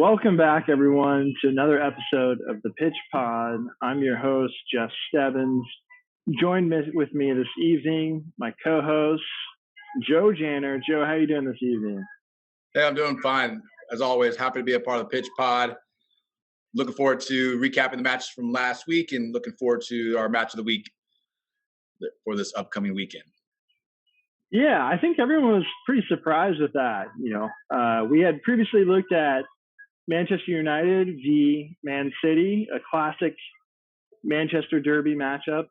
Welcome back, everyone, to another episode of the Pitch Pod. I'm your host, Jeff Stebbins. Joined with me this evening, my co-host, Joe Janner. Joe, how are you doing this evening? Hey, I'm doing fine. As always, happy to be a part of the Pitch Pod. Looking forward to recapping the matches from last week and looking forward to our match of the week for this upcoming weekend. Yeah, I think everyone was pretty surprised with that. We had previously looked at Manchester United v Man City, a classic Manchester Derby matchup,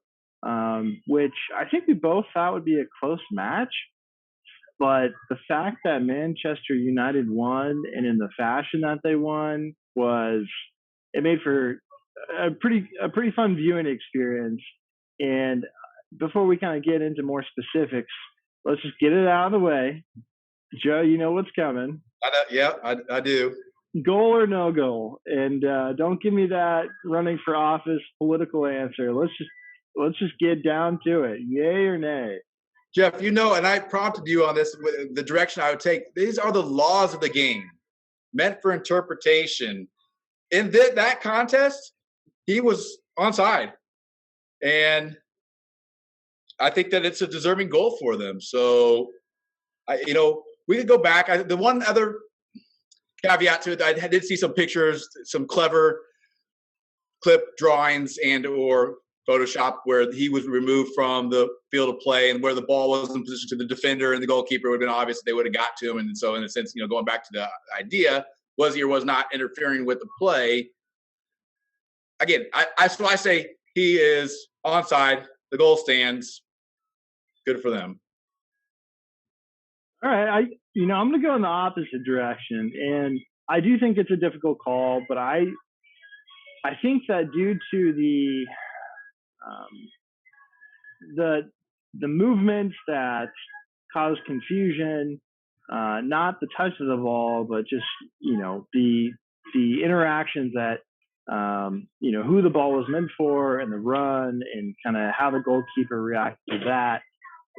which I think we both thought would be a close match. But the fact that Manchester United won and in the fashion that they won it made for a pretty fun viewing experience. And before we kind of get into more specifics, let's just get it out of the way. Joe, you know what's coming. I do. Goal or no goal, and don't give me that running for office political answer. Let's just get down to it. Yay or nay? Jeff, and I prompted you on this, the direction I would take. These are the laws of the game, meant for interpretation. In that contest, he was onside, and I think that it's a deserving goal for them. So, we could go back. The one other caveat to it, I did see some pictures, some clever clip drawings and or Photoshop where he was removed from the field of play and where the ball was in position to the defender and the goalkeeper. It would have been obvious that they would have got to him. And so in a sense, going back to the idea, was he or was not interfering with the play? Again, I say he is onside. The goal stands. Good for them. All right. I'm going to go in the opposite direction. And I do think it's a difficult call, but I think that due to the movements that cause confusion, not the touch of the ball, but just, the interactions that, who the ball was meant for and the run and kind of how the goalkeeper reacted to that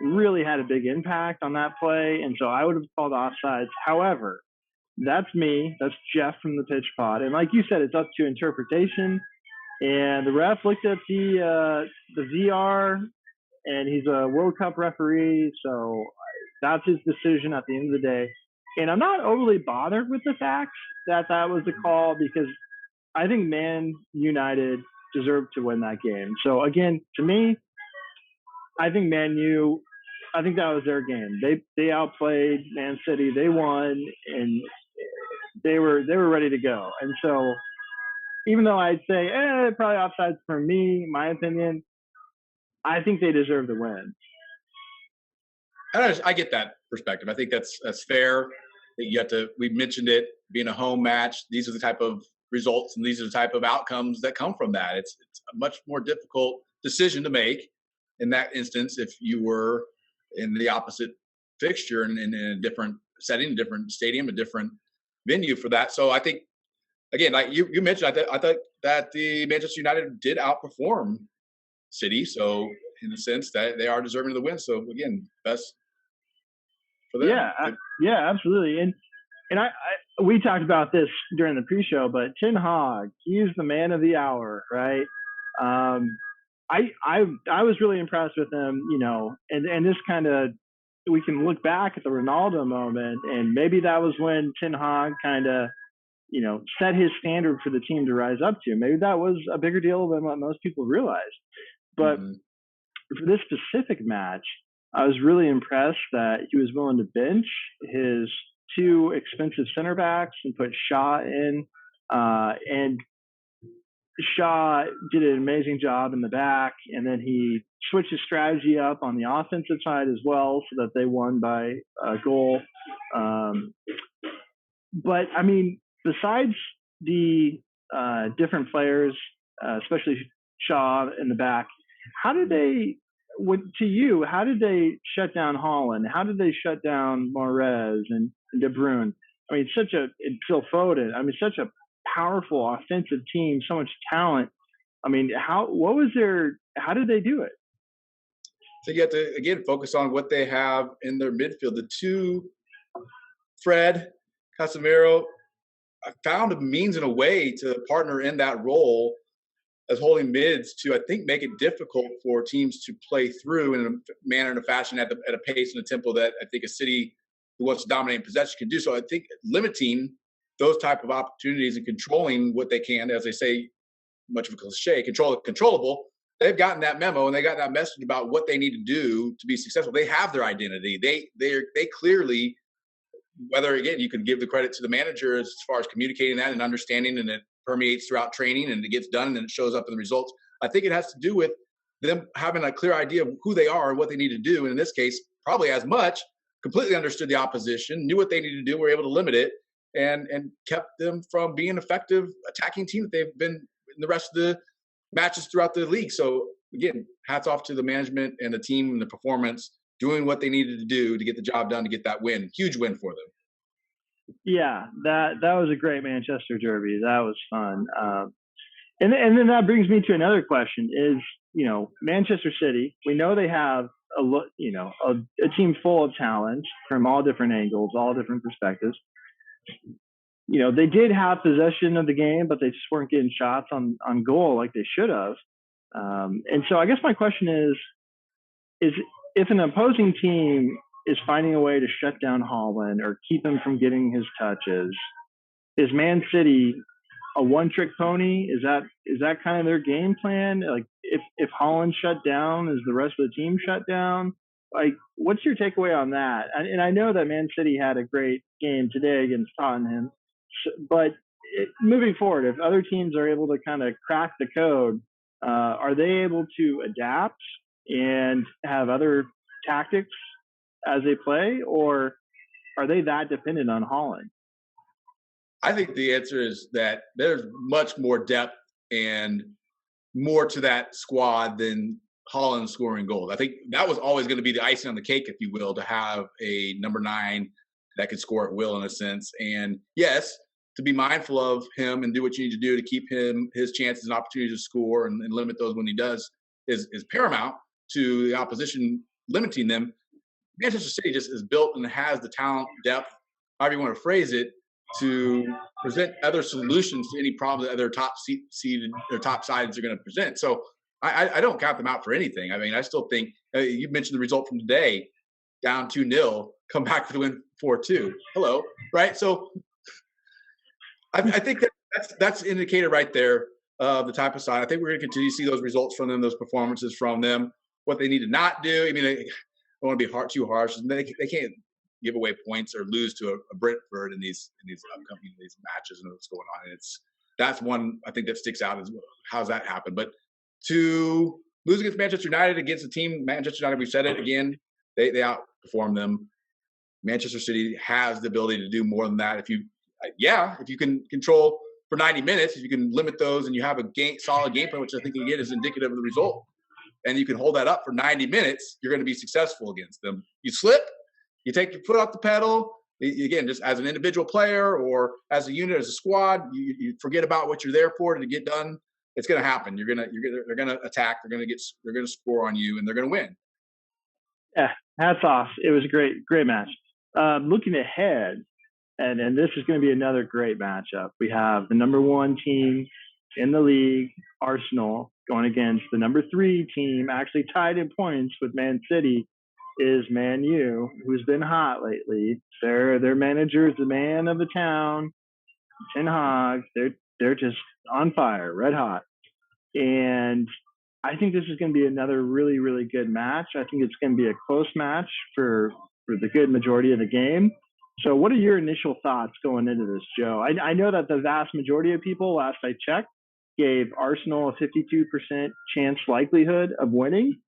really had a big impact on that play. And so I would have called offsides. However, that's me. That's Jeff from the Pitch Pod. And like you said, it's up to interpretation. And the ref looked at the VR, and he's a World Cup referee. So that's his decision at the end of the day. And I'm not overly bothered with the fact that was the call, because I think Man United deserved to win that game. So again, to me, I think Man U, I think that was their game. They outplayed Man City. They won, and they were ready to go. And so, even though I'd say probably offsides for me, my opinion, I think they deserve the win. I get that perspective. I think that's fair. We mentioned it being a home match. These are the type of results and these are the type of outcomes that come from that. It's a much more difficult decision to make in that instance if you were in the opposite fixture and in a different setting, a different stadium, a different venue for that. So I think, again, like you mentioned, I thought that the Manchester United did outperform City. So in a sense that they are deserving of the win. So again, best for them. Yeah, absolutely. And we talked about this during the pre-show, but Ten Hag, he's the man of the hour, right? I was really impressed with him, and this kind of, we can look back at the Ronaldo moment, and maybe that was when Ten Hag kind of, set his standard for the team to rise up to. Maybe that was a bigger deal than what most people realized. But for this specific match, I was really impressed that he was willing to bench his two expensive center backs and put Shaw in, and Shaw did an amazing job in the back, and then he switched his strategy up on the offensive side as well so that they won by a goal. But, I mean, besides the different players, especially Shaw in the back, how did they shut down Haaland? How did they shut down Mahrez and De Bruyne? I mean, Phil Foden. I mean, such a powerful offensive team, so much talent. I mean, how did they do it? So you have to, again, focus on what they have in their midfield. The two, Fred, Casemiro, found a means and a way to partner in that role as holding mids to, I think, make it difficult for teams to play through in a manner and a fashion at a pace and a tempo that I think a city who wants to dominate possession can do. So I think limiting those type of opportunities and controlling what they can, as they say, much of a cliche, control the controllable. They've gotten that memo and they got that message about what they need to do to be successful. They have their identity. They clearly, whether again you can give the credit to the manager as far as communicating that and understanding, and it permeates throughout training and it gets done and then it shows up in the results. I think it has to do with them having a clear idea of who they are and what they need to do. And in this case, probably as much, completely understood the opposition, knew what they needed to do, were able to limit it, and kept them from being an effective attacking team that they've been in the rest of the matches throughout the league. So again, hats off to the management and the team and the performance, doing what they needed to do to get the job done, to get that win. Huge win for them. Yeah, that was a great Manchester derby. That was fun. And then that brings me to another question: is, Manchester City? We know they have a team full of talent from all different angles, all different perspectives. They did have possession of the game, but they just weren't getting shots on goal like they should have. And so I guess my question is if an opposing team is finding a way to shut down Haaland or keep him from getting his touches, is Man City a one-trick pony? Is that kind of their game plan? Like, if Haaland shut down, is the rest of the team shut down? Like, what's your takeaway on that? And I know that Man City had a great game today against Tottenham, but moving forward, if other teams are able to kind of crack the code, are they able to adapt and have other tactics as they play, or are they that dependent on Haaland? I think the answer is that there's much more depth and more to that squad than Haaland scoring goals. I think that was always going to be the icing on the cake, if you will, to have a number 9 that could score at will in a sense. And yes, to be mindful of him and do what you need to do to keep his chances and opportunities to score and limit those when he does is paramount to the opposition limiting them. Manchester City just is built and has the talent, depth, however you want to phrase it, to present other solutions to any problem that other top seeded or top sides are going to present. So I don't count them out for anything. I mean, I still think you mentioned the result from today, down 2-0, come back for the win 4-2. Hello, right? So I think that's indicator right there of the type of side. I think we're going to continue to see those results from them, those performances from them. What they need to not do. I mean, I don't want to be too harsh. They can't give away points or lose to a Brentford in these upcoming matches and what's going on. And that's one I think that sticks out as well. How's that happen? But to lose against Manchester United, against a team, Manchester United, we've said it again, they outperform them. Manchester City has the ability to do more than that. If you can control for 90 minutes, if you can limit those and you have a solid game plan, which I think again is indicative of the result, and you can hold that up for 90 minutes, you're going to be successful against them. You slip, you take your foot off the pedal, again, just as an individual player or as a unit, as a squad, you forget about what you're there for to get done. It's going to happen. They're going to attack. They're going to score on you, and they're going to win. Yeah, hats off. It was a great match. Looking ahead, and this is going to be another great matchup. We have the number 1 team in the league, Arsenal, going against the number 3 team, actually tied in points with Man City, is Man U, who's been hot lately. Their manager is the man of the town, Ten Hag. They're just on fire, red hot. And I think this is going to be another really, really good match. I think it's going to be a close match for the good majority of the game. So what are your initial thoughts going into this, Joe? I know that the vast majority of people, last I checked, gave Arsenal a 52% chance likelihood of winning.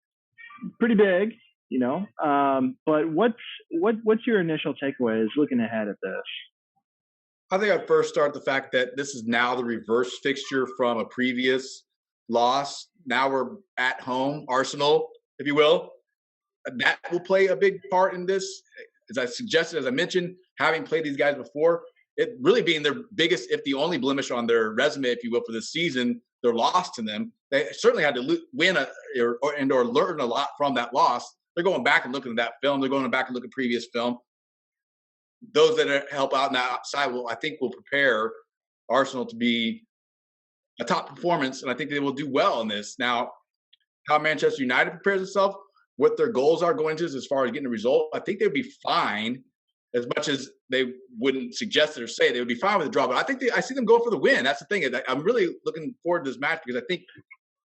Pretty big, but what's your initial takeaways looking ahead at this? I think I'd first start the fact that this is now the reverse fixture from a previous loss. Now we're at home, Arsenal, if you will. That will play a big part in this. As I suggested, as I mentioned, having played these guys before, it really being their biggest, if the only blemish on their resume, if you will, for this season, their loss to them. They certainly had to win or learn a lot from that loss. They're going back and looking at that film. They're going back and looking at previous film. Those that help out on that side will prepare Arsenal to be a top performance, and I think they will do well in this. Now, how Manchester United prepares itself, what their goals are going to as far as getting a result, I think they'd be fine. As much as they wouldn't suggest it or say, they would be fine with the draw. But I think I see them go for the win. That's the thing. I'm really looking forward to this match because I think,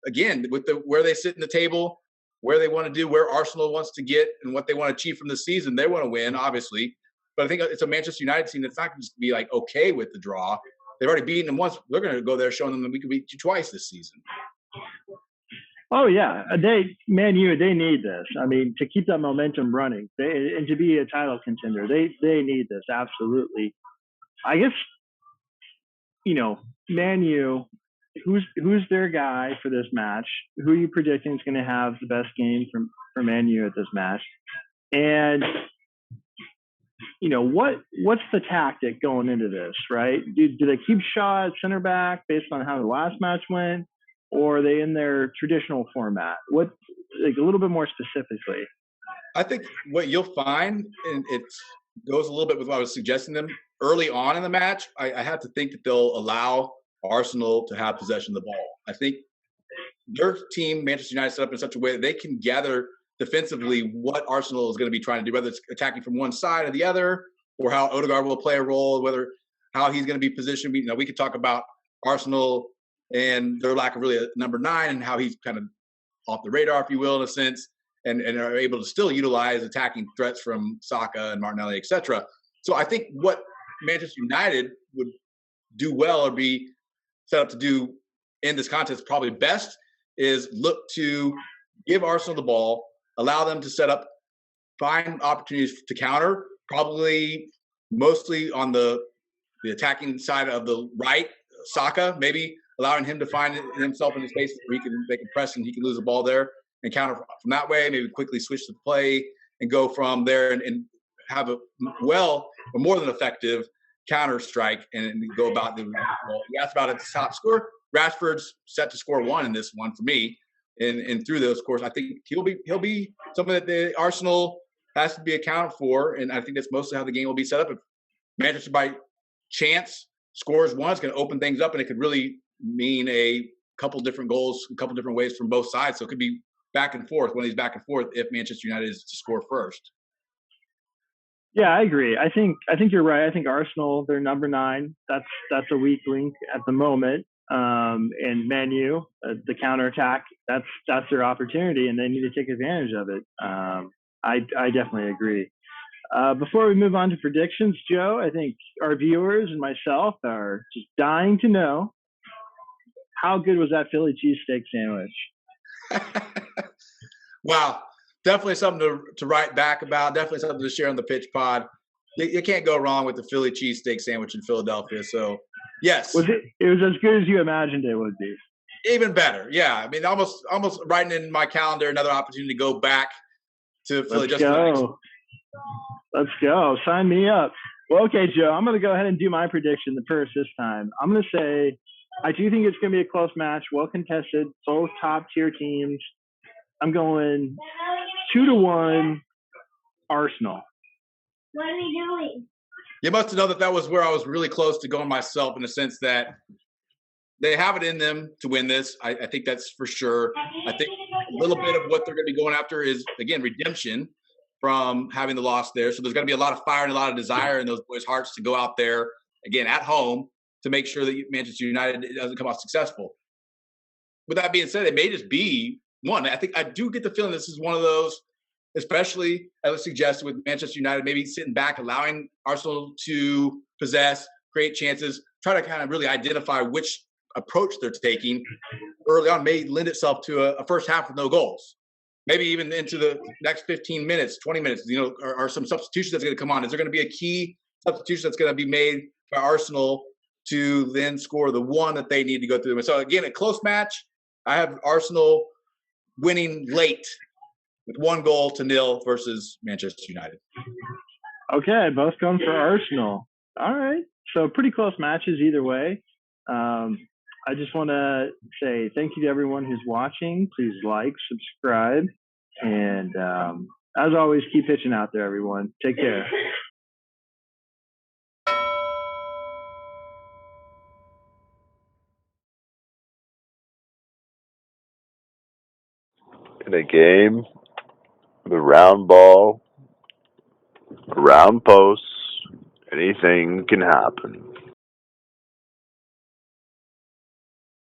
again, with where they sit in the table, where they want to do, where Arsenal wants to get, and what they want to achieve from the season, they want to win, obviously. But I think it's a Manchester United team that's not going to be like okay with the draw. They've already beaten them once. They're going to go there showing them that we can beat you twice this season. Oh yeah, Man U, they need this. I mean, to keep that momentum running, and to be a title contender, they need this absolutely. I guess, Man U, who's their guy for this match? Who are you predicting is going to have the best game for Man U at this match? And what's the tactic going into this, right? Do they keep Shaw at center back based on how the last match went? Or are they in their traditional format? What, like, a little bit more specifically? I think what you'll find, and it goes a little bit with what I was suggesting them early on in the match, I have to think that they'll allow Arsenal to have possession of the ball. I think their team, Manchester United, set up in such a way that they can gather defensively what Arsenal is going to be trying to do, whether it's attacking from one side or the other, or how Odegaard will play a role, how he's going to be positioned. We could talk about Arsenal and their lack of really a number 9 and how he's kind of off the radar, if you will, in a sense, and are able to still utilize attacking threats from Saka and Martinelli, etc. So I think what Manchester United would do well or be set up to do in this contest probably best is look to give Arsenal the ball, allow them to set up, find opportunities to counter, probably mostly on the attacking side of the right, Saka, maybe allowing him to find himself in the space where they can press and he can lose the ball there and counter from that way, maybe quickly switch the play and go from there and have a more than effective counter strike and go about the well, you asked about a top score. Rashford's set to score 1 in this one for me. And through those course, I think he'll be something that the Arsenal has to be accounted for. And I think that's mostly how the game will be set up. If Manchester by chance scores 1, it's going to open things up, and it could really mean a couple different goals, a couple different ways from both sides. So it could be back and forth, one of these back and forth if Manchester United is to score first. Yeah, I agree. I think you're right. I think Arsenal, they're number 9. That's a weak link at the moment. And Man U, the counterattack, that's their opportunity, and they need to take advantage of it. I definitely agree. Before we move on to predictions, Joe, I think our viewers and myself are just dying to know, how good was that Philly cheesesteak sandwich? Wow. Definitely something to write back about. Definitely something to share on the Pitch Pod. You can't go wrong with the Philly cheesesteak sandwich in Philadelphia. So, yes. It was as good as you imagined it would be. Even better. Yeah. I mean, almost writing in my calendar another opportunity to go back to Philly. Let's go. Sign me up. Well, okay, Joe, I'm going to go ahead and do my prediction the first this time. I'm going to say I do think it's going to be a close match, well contested, both top-tier teams. I'm going 2-1 Arsenal. What are we doing? You must have known that was where I was really close to going myself, in the sense that they have it in them to win this. I think that's for sure. I think a little bit of what they're going to be going after is, again, redemption from having the loss there. So there's going to be a lot of fire and a lot of desire in those boys' hearts to go out there, again, at home, to make sure that Manchester United doesn't come out successful. With that being said, it may just be one. I do get the feeling this is one of those, especially as I suggested with Manchester United, maybe sitting back, allowing Arsenal to possess, create chances, try to kind of really identify which approach they're taking early on may lend itself to a first half with no goals. Maybe even into the next 15 minutes, 20 minutes, are some substitutions that's going to come on. Is there going to be a key substitution that's going to be made by Arsenal to then score the one that they need to go through? And so, again, a close match. I have Arsenal winning late with 1-0 versus Manchester United. Okay, both going for Arsenal. All right. So pretty close matches either way. I just want to say thank you to everyone who's watching. Please like, subscribe, and as always, keep pitching out there, everyone. Take care. In a game, the round ball, round posts, anything can happen.